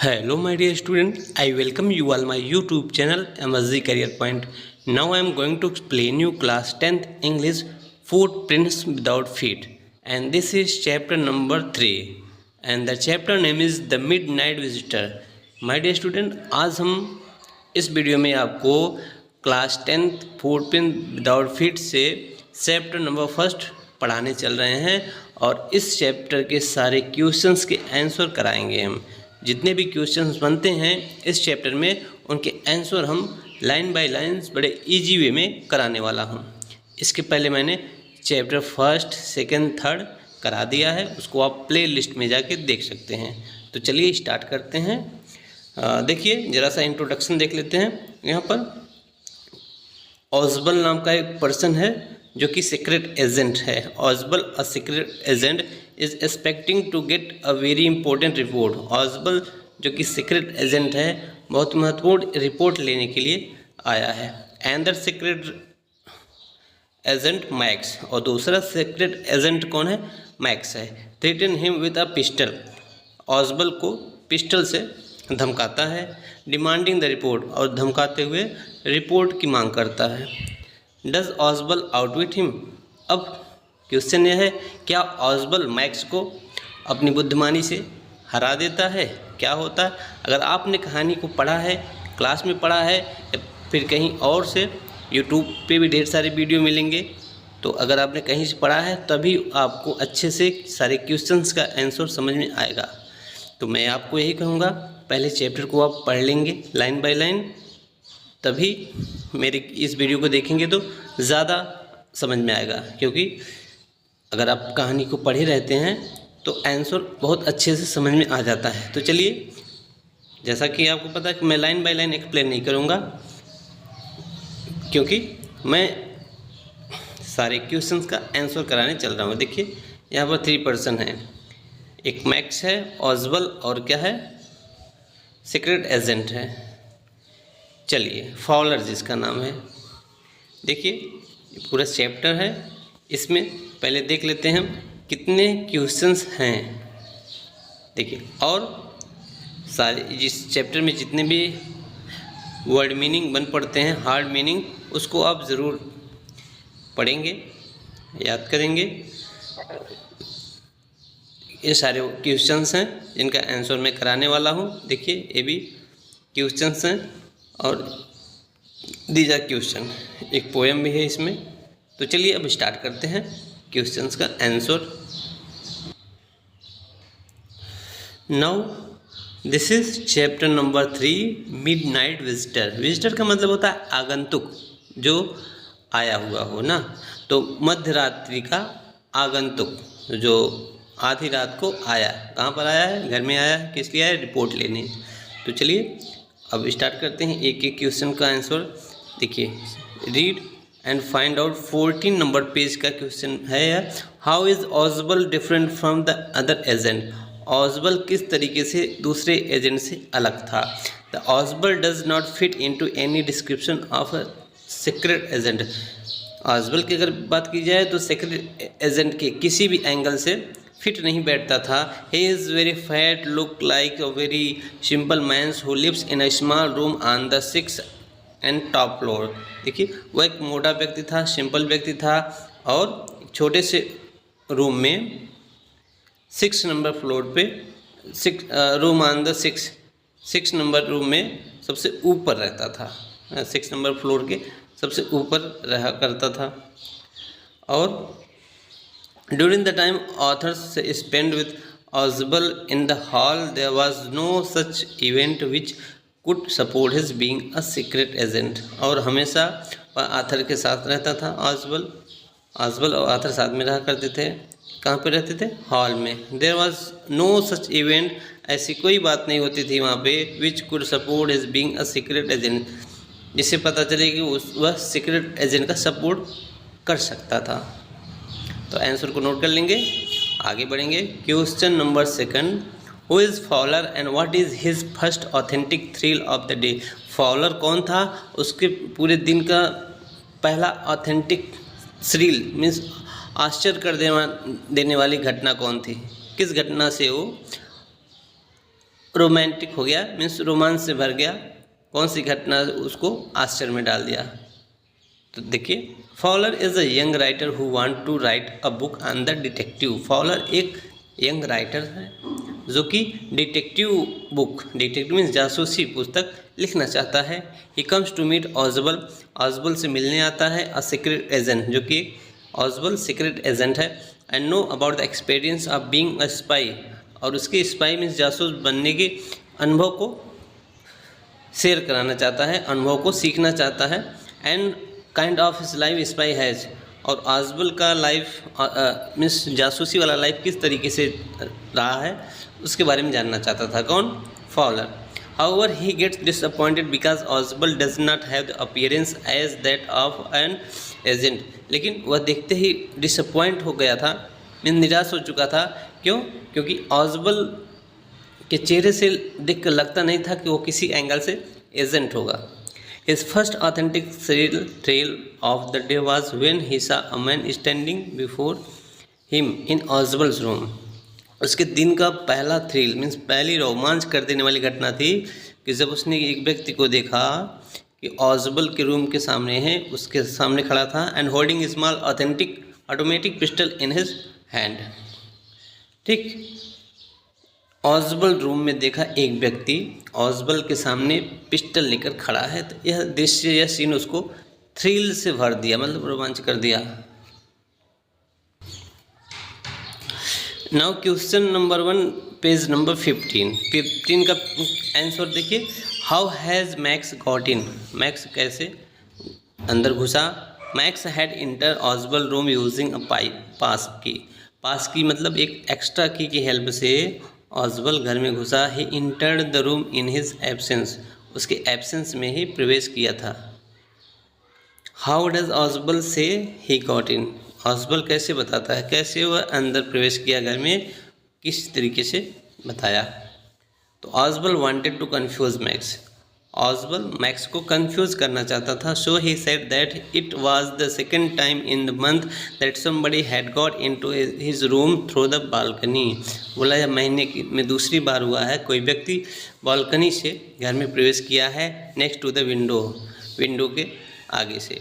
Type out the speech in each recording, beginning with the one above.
Hello my dear student, I welcome you all my YouTube channel MSG Career Point. Now I am going to explain you class 10th English Footprints Without Feet, and this is chapter number 3 and the chapter name is The Midnight Visitor. My dear student, आज हम इस video में आपको class 10th footprint without feet से chapter number 1 पढ़ाने चल रहे हैं और इस चैप्टर के सारे क्वेश्चंस के आंसर कराएंगे हम। जितने भी क्वेश्चंस बनते हैं इस चैप्टर में उनके आंसर हम लाइन बाय लाइन बड़े इजी वे में कराने वाला हूं। इसके पहले मैंने चैप्टर 1, 2, 3 करा दिया है, उसको आप प्ले लिस्ट में जाके देख सकते हैं। तो चलिए स्टार्ट करते हैं। देखिए ज़रा सा इंट्रोडक्शन देख लेते हैं। यहाँ पर ऑज़बल नाम का एक पर्सन है जो कि सीक्रेट एजेंट है। Ausable a secret agent is expecting to get a very important report. Ausable जो कि सीक्रेट एजेंट है बहुत महत्वपूर्ण रिपोर्ट लेने के लिए आया है। And the secret agent Max, और दूसरा सीक्रेट एजेंट कौन है? मैक्स है। Threaten him with a pistol, Ausable को पिस्टल से धमकाता है। डिमांडिंग द रिपोर्ट, और धमकाते हुए रिपोर्ट की मांग करता है। डज ऑज़बल आउटविट हिम, अब क्वेश्चन यह है क्या ऑज़बल मैक्स को अपनी बुद्धिमानी से हरा देता है? क्या होता है? अगर आपने कहानी को पढ़ा है, क्लास में पढ़ा है या फिर कहीं और से, यूट्यूब पे भी ढेर सारे वीडियो मिलेंगे, तो अगर आपने कहीं से पढ़ा है तभी आपको अच्छे से सारे क्वेश्चंस का आंसर समझ में आएगा। तो मैं आपको यही कहूँगा पहले चैप्टर को आप पढ़ लेंगे लाइन बाय लाइन, तभी मेरे इस वीडियो को देखेंगे तो ज़्यादा समझ में आएगा। क्योंकि अगर आप कहानी को पढ़े रहते हैं तो आंसर बहुत अच्छे से समझ में आ जाता है। तो चलिए, जैसा कि आपको पता है कि मैं लाइन बाय लाइन एक्सप्लेन नहीं करूँगा क्योंकि मैं सारे क्वेश्चंस का आंसर कराने चल रहा हूँ। देखिए यहाँ पर 3 पर्सन हैं, एक मैक्स है, ऑज़बल और क्या है? सीक्रेट एजेंट है। चलिए, फॉलर जिसका नाम है। देखिए पूरा चैप्टर है, इसमें पहले देख लेते हैं हम कितने क्वेश्चंस हैं। देखिए, और सारे जिस चैप्टर में जितने भी वर्ड मीनिंग बन पड़ते हैं, हार्ड मीनिंग, उसको आप ज़रूर पढ़ेंगे, याद करेंगे। ये सारे क्वेश्चंस हैं जिनका आंसर मैं कराने वाला हूँ। देखिए ये भी क्वेश्चंस हैं और दीज आर क्वेश्चन, एक पोएम भी है इसमें। तो चलिए अब स्टार्ट करते हैं क्वेश्चंस का answer. Now this is chapter number 3, midnight visitor. Visitor का मतलब होता है आगंतुक, जो आया हुआ हो ना। तो मध्य रात्रि का आगंतुक जो आधी रात को आया, कहाँ पर आया है? घर में आया है। किस लिए आया? रिपोर्ट लेने। तो चलिए अब स्टार्ट करते हैं एक एक क्वेश्चन का आंसर। देखिए, read and find out 14 number page का क्वेश्चन है यार। How is Ausable different from the other agent? Ausable किस तरीके से दूसरे एजेंट से अलग था? The Ausable does not fit into any description of a secret agent. Ausable की अगर बात की जाए तो सीक्रेट एजेंट के किसी भी एंगल से फिट नहीं बैठता था। He is very fat, look like a very simple man who lives in a small room on the 6th and top floor. देखिए वो एक मोटा व्यक्ति था, सिंपल व्यक्ति था और छोटे से रूम में 6 नंबर फ्लोर पे, room on the 6 number room में सबसे ऊपर रहता था। 6 नंबर फ्लोर के सबसे ऊपर रहा करता था। और during the time authors spend with Ausable in the hall there was no such event which could support his being a secret agent. और हमेशा वह आथर के साथ रहता था। ऑज़बल और आथर साथ में रहा करते थे। कहाँ पे रहते थे? हॉल में। There was no such event, ऐसी कोई बात नहीं होती थी वहाँ पे, which could support his being a secret agent, जिससे पता चले कि वह सीक्रेट एजेंट का सपोर्ट कर सकता था। तो आंसर को नोट कर लेंगे, आगे बढ़ेंगे। Question number 2, who is Fowler and what is his first authentic thrill of the day? Fowler कौन था? उसके पूरे दिन का पहला ऑथेंटिक थ्रिल मीन्स आश्चर्य कर देने वाली घटना कौन थी? किस घटना से वो रोमांटिक हो गया, मीन्स रोमांस से भर गया। कौन सी घटना उसको आश्चर्य में डाल दिया? तो देखिए, Fowler is a young writer who want to write a book on the detective. Fowler एक यंग राइटर है जो कि डिटेक्टिव बुक, डिटेक्टिव मीन्स जासूसी पुस्तक लिखना चाहता है। ही कम्स टू मीट ऑजबल, ऑजबल से मिलने आता है। अ सीक्रेट एजेंट, जो कि ऑजबल सीक्रेट एजेंट है। And know about the experience of being a spy, और उसके स्पाई मीन्स जासूस बनने के अनुभव को शेयर कराना चाहता है, अनुभव को सीखना चाहता है। And kind of his life spy has, और आजबल का लाइफ मीन्स जासूसी वाला लाइफ किस तरीके से रहा है उसके बारे में जानना चाहता था। कौन? Fowler. However he gets disappointed because Ausable does not have the appearance as that of an agent. लेकिन वह देखते ही डिसअपॉइंट हो गया था, मीन्स निराश हो चुका था। क्यों? क्योंकि ऑजबल के चेहरे से देख कर लगता नहीं था कि वो किसी एंगल से एजेंट होगा। His first authentic thrill of the day was when he saw a man standing before him in Oswald's room. उसके दिन का पहला थ्रिल मीन्स पहली रोमांच कर देने वाली घटना थी कि जब उसने एक व्यक्ति को देखा कि ऑजबल के रूम के सामने है, उसके सामने खड़ा था, and holding small authentic automatic pistol in his hand. ठीक, ऑजबल रूम में देखा एक व्यक्ति ऑजबल के सामने पिस्टल लेकर खड़ा है, तो यह दृश्य, यह सीन उसको थ्रिल से भर दिया, मतलब रोमांच कर दिया। Now question number 1, page number 15 का आंसर देखिए। How has Max got in, Max कैसे अंदर घुसा? Max had enter Ausable room using a pass key. Pass की मतलब एक एक्स्ट्रा की हेल्प से ऑजबल घर में घुसा। He entered the room in his absence, उसके एब्सेंस में ही प्रवेश किया था। हाउ डज ऑजबल से ही गॉट इन, ऑजबल कैसे बताता है, कैसे वह अंदर प्रवेश किया घर में, किस तरीके से बताया? तो Ausable wanted to confuse Max, Ausable Max को कंफ्यूज करना चाहता था। So he said that it was the second time in the month that somebody had got into his room through the balcony. बोला यह महीने में दूसरी बार हुआ है कोई व्यक्ति बालकनी से घर में प्रवेश किया है, next to the window, window के आगे से।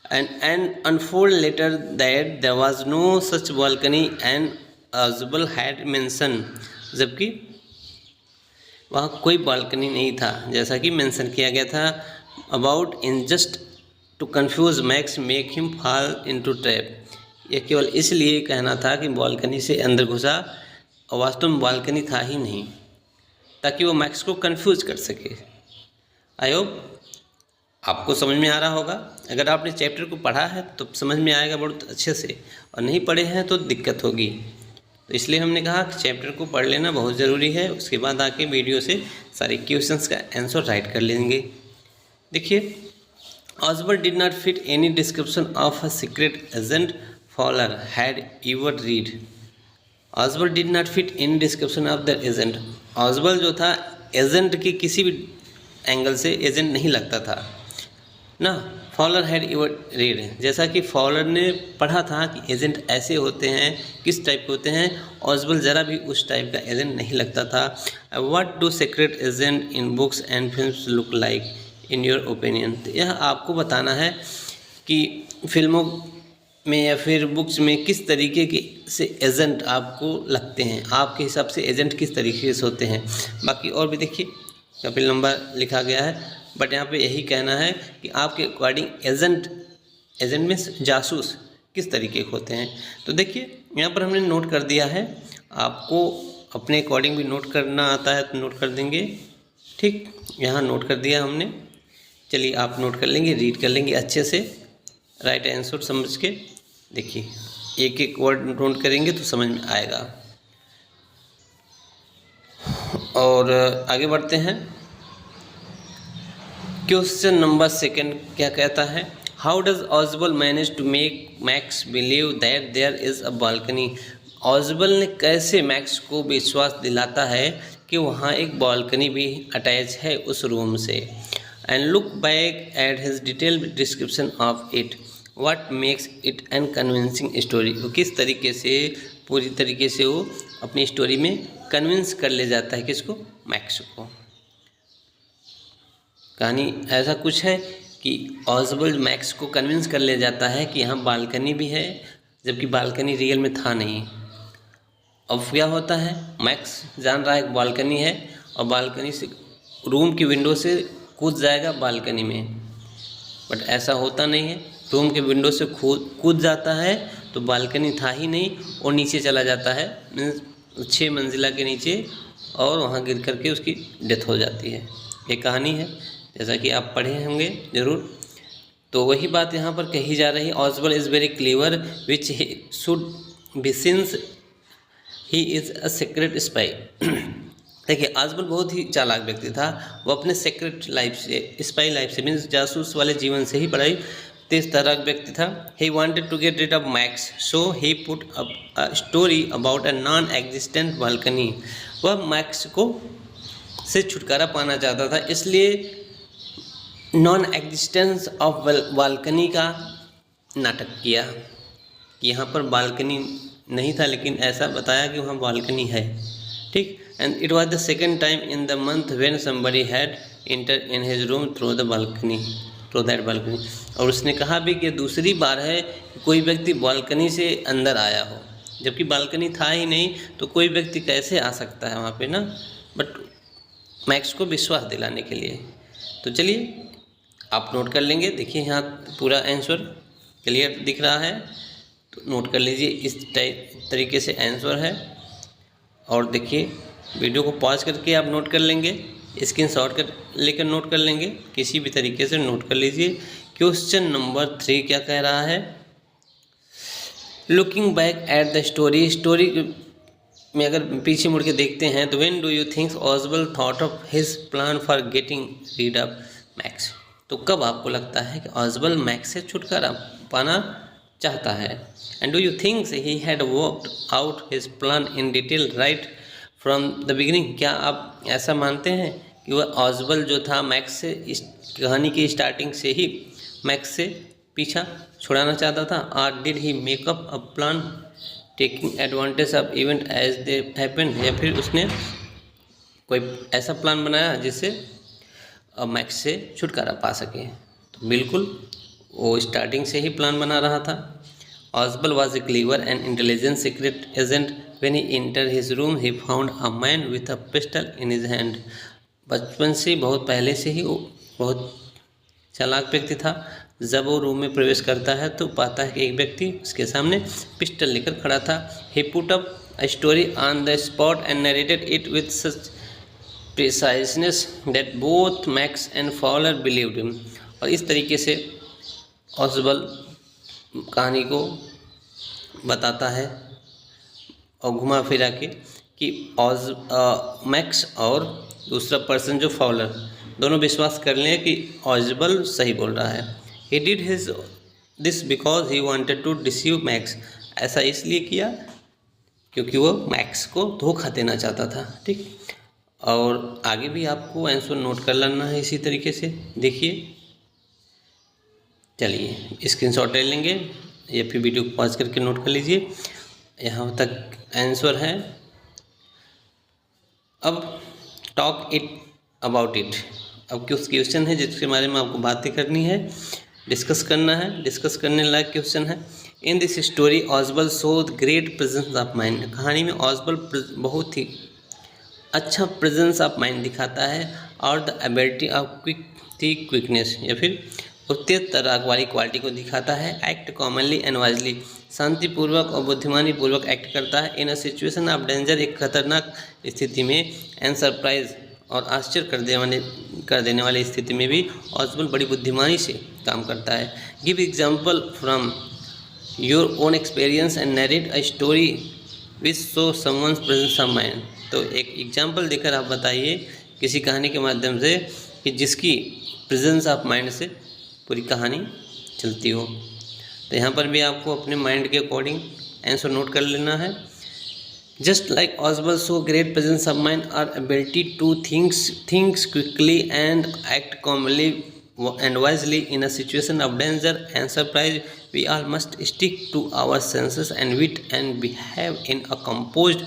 And unfold letter that there was no such balcony and Ausable had mention, जबकि वहाँ कोई बालकनी नहीं था जैसा कि मेंशन किया गया था। About in just to confuse Max make him fall into trap, यह केवल इसलिए कहना था कि बालकनी से अंदर घुसा और वास्तव में बालकनी था ही नहीं, ताकि वो मैक्स को कंफ्यूज कर सके। आई होप आपको समझ में आ रहा होगा। अगर आपने चैप्टर को पढ़ा है तो समझ में आएगा बहुत अच्छे से, और नहीं पढ़े हैं तो दिक्कत होगी। तो इसलिए हमने कहा कि चैप्टर को पढ़ लेना बहुत ज़रूरी है, उसके बाद आके वीडियो से सारे क्वेश्चंस का आंसर राइट कर लेंगे। देखिए, Ausable did not fit any description of a secret agent Fowler had ever read. Ausable did not fit any description of the agent, Ausable जो था एजेंट के किसी भी एंगल से एजेंट नहीं लगता था ना। फॉलर हैड एवर रीड, जैसा कि फॉलर ने पढ़ा था कि एजेंट ऐसे होते हैं, किस टाइप के होते हैं, ऑजबल ज़रा भी उस टाइप का एजेंट नहीं लगता था। What do secret agent in books and films look like in your opinion, तो यह आपको बताना है कि फिल्मों में या फिर बुक्स में किस तरीके के से एजेंट आपको लगते हैं, आपके हिसाब से एजेंट किस तरीके से होते हैं। बाकी और भी देखिए कपिल नंबर लिखा गया है, बट यहाँ पे यही कहना है कि आपके अकॉर्डिंग एजेंट में जासूस किस तरीके के होते हैं। तो देखिए यहाँ पर हमने नोट कर दिया है, आपको अपने अकॉर्डिंग भी नोट करना आता है तो नोट कर देंगे। ठीक, यहाँ नोट कर दिया हमने, चलिए आप नोट कर लेंगे, रीड कर लेंगे अच्छे से, राइट आंसर समझ के। देखिए एक एक वर्ड नोट करेंगे तो समझ में आएगा। और आगे बढ़ते हैं। क्वेश्चन नंबर 2 क्या कहता है? How does Ausable manage to make Max believe that there is a balcony. Ausable ने कैसे मैक्स को विश्वास दिलाता है कि वहाँ एक बालकनी भी अटैच है उस रूम से। And look back at his detailed description of it, what makes it an convincing story, वो किस तरीके से पूरी तरीके से वो अपनी स्टोरी में कन्विंस कर ले जाता है किसको, मैक्स को। कहानी ऐसा कुछ है कि ऑसबल्ड मैक्स को कन्विंस कर ले जाता है कि यहाँ बालकनी भी है, जबकि बालकनी रियल में था नहीं। अब क्या होता है, मैक्स जान रहा है बालकनी है और बालकनी से रूम की विंडो से कूद जाएगा बालकनी में, बट ऐसा होता नहीं है। रूम के विंडो से कूद जाता है तो बालकनी था ही नहीं और नीचे चला जाता है, मीन्स 6 मंजिला के नीचे, और वहाँ गिर करके उसकी डेथ हो जाती है। ये कहानी है, जैसा कि आप पढ़े होंगे ज़रूर। तो वही बात यहाँ पर कही जा रही है, Ausable is very clever which he should be since he is a secret spy. देखिए, ऑसबल्ड बहुत ही चालाक व्यक्ति था। वो अपने सीक्रेट लाइफ से, स्पाई लाइफ से, मीन्स जासूस वाले जीवन से ही बड़ा ही तेज तर्क व्यक्ति था। He wanted to get rid of Max, so he put up a story about a non existent balcony. वह मैक्स को से छुटकारा पाना चाहता था, इसलिए नॉन एग्जिस्टेंस ऑफ बालकनी का नाटक किया। यहाँ पर बालकनी नहीं था, लेकिन ऐसा बताया कि वहाँ बालकनी है, ठीक। And it was the second time in the month when somebody had enter in his room through that balcony. और उसने कहा भी कि दूसरी बार है कि कोई व्यक्ति बालकनी से अंदर आया हो, जबकि बालकनी था ही नहीं, तो कोई व्यक्ति कैसे आ सकता है वहाँ पे ना। बट मैक्स को विश्वास दिलाने के लिए। तो चलिए आप नोट कर लेंगे। देखिए यहाँ पूरा आंसर क्लियर दिख रहा है, तो नोट कर लीजिए। इस तरीके से आंसर है। और देखिए वीडियो को पॉज करके आप नोट कर लेंगे, स्क्रीनशॉट कर लेकर नोट कर लेंगे, किसी भी तरीके से नोट कर लीजिए। क्वेश्चन नंबर 3 क्या कह रहा है, looking back at the story में अगर पीछे मुड़ के देखते हैं तो when do you think Ausable thought of his plan for getting rid of Max. तो कब आपको लगता है कि ऑसबल्ड मैक्स से छुटकारा पाना चाहता है। And do you think he had worked out his plan in detail right from the beginning. क्या आप ऐसा मानते हैं कि वह ऑसबल्ड जो था मैक्स से इस कहानी की स्टार्टिंग से ही मैक्स से पीछा छुड़ाना चाहता था। और did he make up a plan taking advantage of event as they happen, या फिर उसने कोई ऐसा प्लान बनाया जिससे मैक्स से छुटकारा पा सके। तो बिल्कुल वो स्टार्टिंग से ही प्लान बना रहा था। Ausable was a clever and intelligent secret agent. When he enter his room he found a man with a pistol in his hand. बचपन से बहुत पहले से ही वो बहुत चालाक व्यक्ति था। जब वो रूम में प्रवेश करता है तो पाता है कि एक व्यक्ति उसके सामने पिस्टल लेकर खड़ा था। He put up a story on the spot and narrated it with such preciseness that both Max and Fowler believed him. और इस तरीके से ऑसबल्ड कहानी को बताता है और घुमा फिरा के कि मैक्स और दूसरा पर्सन जो फॉलर, दोनों विश्वास कर लें कि ऑसबल्ड सही बोल रहा है। He did his this because he wanted to deceive Max. ऐसा इसलिए किया क्योंकि वो मैक्स को धोखा देना चाहता था, ठीक। और आगे भी आपको आंसर नोट कर लेना है इसी तरीके से। देखिए, चलिए स्क्रीनशॉट ले लेंगे या फिर वीडियो को पॉज करके नोट कर लीजिए। यहाँ तक आंसर है। अब टॉक इट अबाउट इट। अब कुछ क्वेश्चन है जिसके बारे में आपको बातें करनी है, डिस्कस करना है। डिस्कस करने लायक क्वेश्चन है। In this story Ausable showed great presence of mind. कहानी में ऑसबल्ड बहुत ही अच्छा प्रेजेंस ऑफ माइंड दिखाता है और द एबिलिटी ऑफ क्विकनेस, या फिर तेज तर्क वाली क्वालिटी को दिखाता है। एक्ट कॉमनली एंड वाइजली, शांतिपूर्वक और बुद्धिमानी पूर्वक एक्ट करता है। इन अ सिचुएशन ऑफ डेंजर, एक खतरनाक स्थिति में। एंड सरप्राइज, और आश्चर्य कर देने वाली स्थिति में भी ऑसबल्ड बड़ी बुद्धिमानी से काम करता है। Give example from your own experience and narrate a story which show someone's presence of mind. तो एक एग्जाम्पल देकर आप बताइए किसी कहानी के माध्यम से कि जिसकी प्रेजेंस ऑफ माइंड से पूरी कहानी चलती हो। तो यहाँ पर भी आपको अपने माइंड के अकॉर्डिंग आंसर नोट कर लेना है। Just like Ausable show great presence of mind और ability to thinks quickly and act commonly and wisely in a situation of danger and surprise, we all must stick to our senses and wit and behave in a composed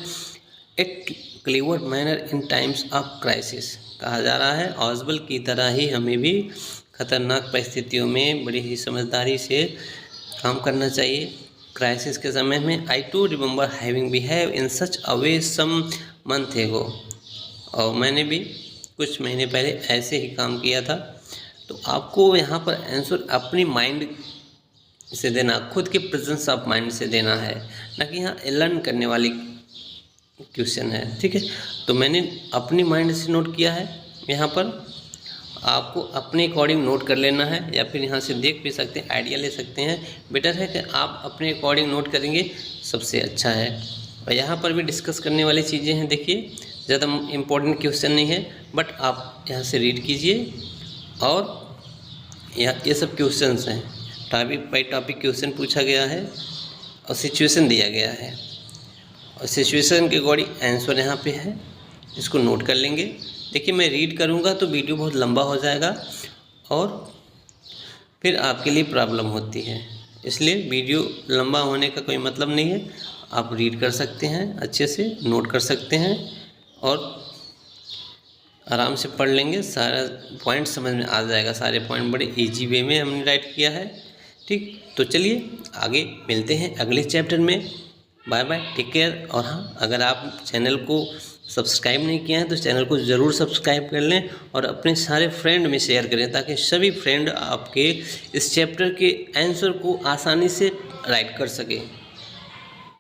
clever manner in times of crisis. कहा जा रहा है ऑजबल की तरह ही हमें भी खतरनाक परिस्थितियों में बड़ी ही समझदारी से काम करना चाहिए। क्राइसिस के समय में I to remember having behave in such a way some month ago, और मैंने भी कुछ महीने पहले ऐसे ही काम किया था। तो आपको यहाँ पर आंसर अपनी माइंड से देना, खुद के प्रेजेंस ऑफ माइंड से देना है, ना कि यहाँ लर्न करने वाली क्वेश्चन है। ठीक है, तो मैंने अपनी माइंड से नोट किया है। यहाँ पर आपको अपने अकॉर्डिंग नोट कर लेना है, या फिर यहाँ से देख भी सकते हैं, आइडिया ले सकते हैं। बेटर है कि आप अपने अकॉर्डिंग नोट करेंगे, सबसे अच्छा है। और यहाँ पर भी डिस्कस करने वाली चीज़ें हैं। देखिए, ज़्यादा इम्पोर्टेंट क्वेश्चन नहीं है, बट आप यहाँ से रीड कीजिए। और ये सब क्वेश्चंस हैं, टॉपिक बाई टॉपिक क्वेश्चन पूछा गया है और सिचुएशन दिया गया है, और सिचुएशन के अकॉर्डिंग आंसर यहाँ पे है, इसको नोट कर लेंगे। देखिए, मैं रीड करूँगा तो वीडियो बहुत लंबा हो जाएगा और फिर आपके लिए प्रॉब्लम होती है, इसलिए वीडियो लंबा होने का कोई मतलब नहीं है। आप रीड कर सकते हैं, अच्छे से नोट कर सकते हैं और आराम से पढ़ लेंगे, सारा पॉइंट समझ में आ जाएगा। सारे पॉइंट बड़े इजी वे में हमने राइट किया है। ठीक, तो चलिए आगे मिलते हैं अगले चैप्टर में। Bye bye, take care. और हाँ, अगर आप चैनल को सब्सक्राइब नहीं किया है तो चैनल को ज़रूर सब्सक्राइब कर लें और अपने सारे फ्रेंड में शेयर करें, ताकि सभी फ्रेंड आपके इस चैप्टर के आंसर को आसानी से राइट कर सकें।